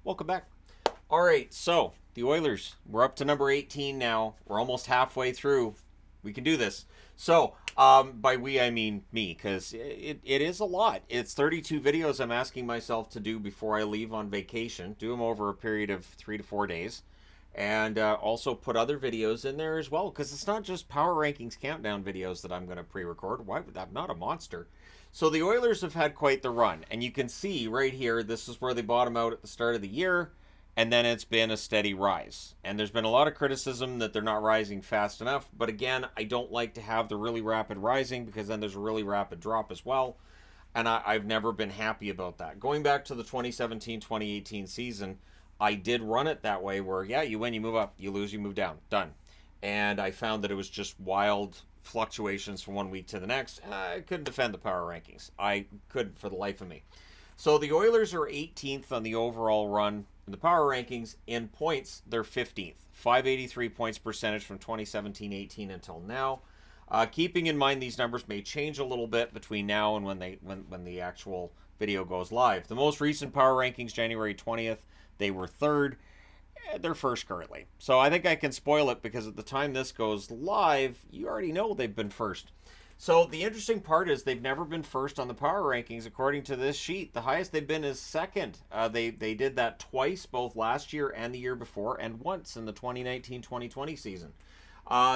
Welcome back. All right, so the Oilers, we're up to number 18 now. We're almost halfway through. We can do this. So, by we, I mean me, because it is a lot. It's 32 videos I'm asking myself to do before I leave on vacation. Do them over a period of 3 to 4 days. And also put other videos in there as well, because it's not just Power Rankings countdown videos that I'm going to pre record. Why would that? I'm not a monster. So the Oilers have had quite the run, and you can see right here, this is where they bottom out at the start of the year, and then it's been a steady rise. And there's been a lot of criticism that they're not rising fast enough, but again, I don't like to have the really rapid rising because then there's a really rapid drop as well, and I've never been happy about that. Going back to the 2017-2018 season, I did run it that way where, yeah, you win, you move up, you lose, you move down, done. And I found that it was just wild fluctuations from one week to the next, and I couldn't defend the power rankings. I couldn't for the life of me. So the Oilers are 18th on the overall run in the power rankings. In points, they're 15th. 583 points percentage from 2017-18 until now. Keeping in mind these numbers may change a little bit between now and when the actual video goes live. The most recent power rankings, January 20th, they were third. They're first currently. So I think I can spoil it because at the time this goes live, you already know they've been first. So the interesting part is they've never been first on the power rankings according to this sheet. The highest they've been is second. They did that twice, both last year and the year before, and once in the 2019-2020 season.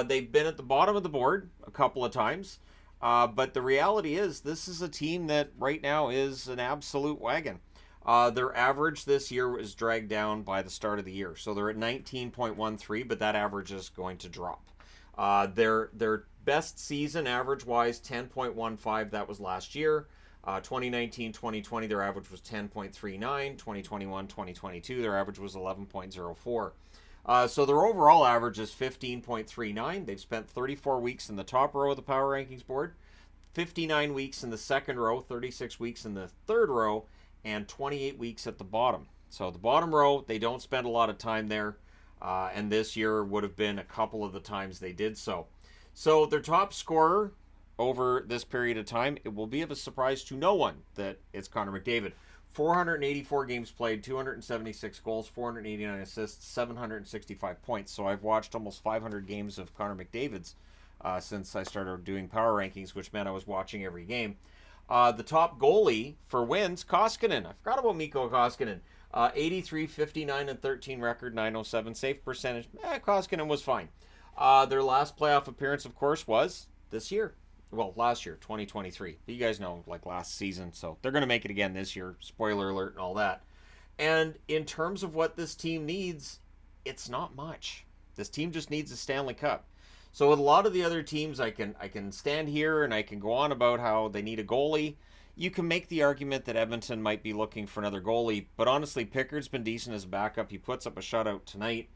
They've been at the bottom of the board a couple of times. But the reality is this is a team that right now is an absolute wagon. Their average this year is dragged down by the start of the year. So they're at 19.13, but that average is going to drop. Their best season average-wise, 10.15. That was last year. 2019-2020, their average was 10.39. 2021-2022, their average was 11.04. So their overall average is 15.39. They've spent 34 weeks in the top row of the power rankings board, 59 weeks in the second row, 36 weeks in the third row, and 28 weeks at the bottom. So the bottom row, they don't spend a lot of time there, and this year would have been a couple of the times they did so. So their top scorer over this period of time, it will be of a surprise to no one that it's Connor McDavid. 484 games played, 276 goals, 489 assists, 765 points. So I've watched almost 500 games of Connor McDavid's since I started doing power rankings, which meant I was watching every game. The top goalie for wins, Koskinen. I forgot about Mikko Koskinen. 83, 59, and 13 record, 907 save percentage. Koskinen was fine. Their last playoff appearance, of course, was this year. Well, last year, 2023. You guys know, like last season, so they're going to make it again this year. Spoiler alert and all that. And in terms of what this team needs, it's not much. This team just needs a Stanley Cup. So with a lot of the other teams, I can stand here and I can go on about how they need a goalie. You can make the argument that Edmonton might be looking for another goalie, but honestly, Pickard's been decent as a backup. He puts up a shutout tonight.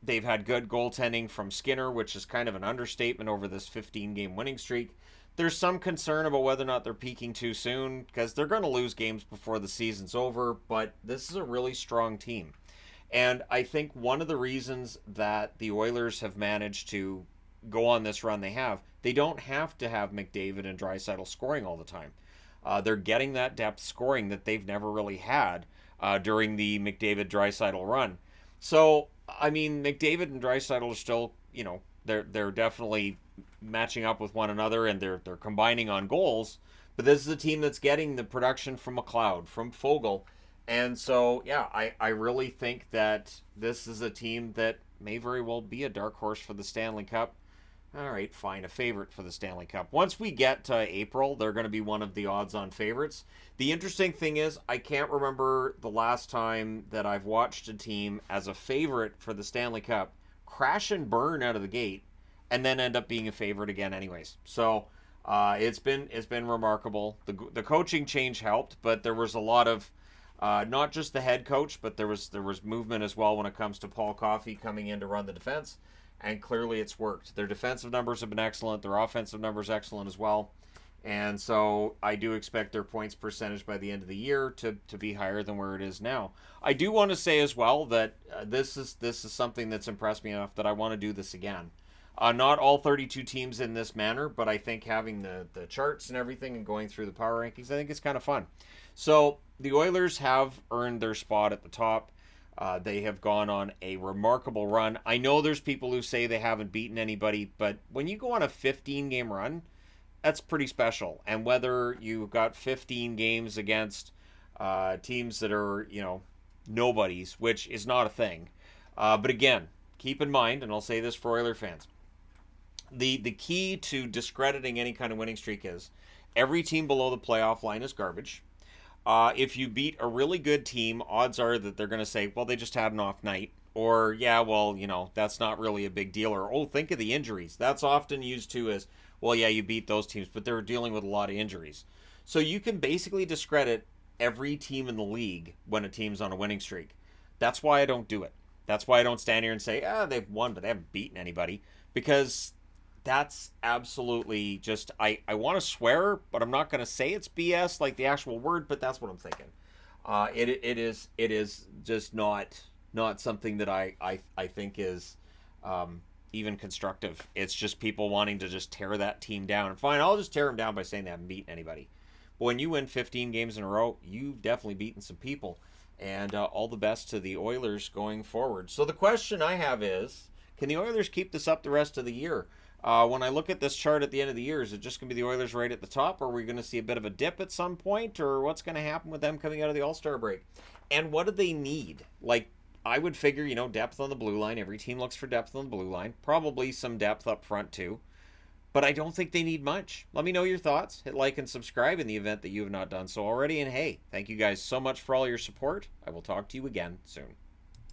They've had good goaltending from Skinner, which is kind of an understatement over this 15-game winning streak. There's some concern about whether or not they're peaking too soon because they're going to lose games before the season's over, but this is a really strong team. And I think one of the reasons that the Oilers have managed to go on this run they don't have to have McDavid and Draisaitl scoring all the time. They're getting that depth scoring that they've never really had during the McDavid-Draisaitl run. So, I mean, McDavid and Draisaitl are still, they're definitely matching up with one another and they're combining on goals. But this is a team that's getting the production from McLeod, from Foegele. And so, yeah, I really think that this is a team that may very well be a dark horse for the Stanley Cup. All right, fine, a favorite for the Stanley Cup. Once we get to April, they're going to be one of the odds-on favorites. The interesting thing is, I can't remember the last time that I've watched a team as a favorite for the Stanley Cup crash and burn out of the gate and then end up being a favorite again anyways. So it's been remarkable. The coaching change helped, but there was a lot of not just the head coach, but there was movement as well when it comes to Paul Coffey coming in to run the defense. And clearly it's worked. Their defensive numbers have been excellent. Their offensive numbers excellent as well. And so I do expect their points percentage by the end of the year to be higher than where it is now. I do want to say as well that this is something that's impressed me enough that I want to do this again. Not all 32 teams in this manner, but I think having the charts and everything and going through the power rankings, I think it's kind of fun. So the Oilers have earned their spot at the top. They have gone on a remarkable run. I know there's people who say they haven't beaten anybody, but when you go on a 15-game run, that's pretty special. And whether you've got 15 games against teams that are, nobodies, which is not a thing. But again, keep in mind, and I'll say this for Oiler fans, the key to discrediting any kind of winning streak is every team below the playoff line is garbage. If you beat a really good team, odds are that they're going to say, well, they just had an off night. Or, yeah, well, that's not really a big deal. Or, oh, think of the injuries. That's often used too as, well, yeah, you beat those teams, but they're dealing with a lot of injuries. So you can basically discredit every team in the league when a team's on a winning streak. That's why I don't do it. That's why I don't stand here and say, they've won, but they haven't beaten anybody. Because that's absolutely just, I want to swear, but I'm not going to say it's BS like the actual word, but that's what I'm thinking. It is just not something that I think is even constructive. It's just people wanting to just tear that team down. And fine, I'll just tear them down by saying they haven't beaten anybody. But when you win 15 games in a row, you've definitely beaten some people. And all the best to the Oilers going forward. So the question I have is, can the Oilers keep this up the rest of the year? When I look at this chart at the end of the year, is it just going to be the Oilers right at the top? Or are we going to see a bit of a dip at some point? Or what's going to happen with them coming out of the All-Star break? And what do they need? Like, I would figure, depth on the blue line. Every team looks for depth on the blue line. Probably some depth up front, too. But I don't think they need much. Let me know your thoughts. Hit like and subscribe in the event that you have not done so already. And hey, thank you guys so much for all your support. I will talk to you again soon.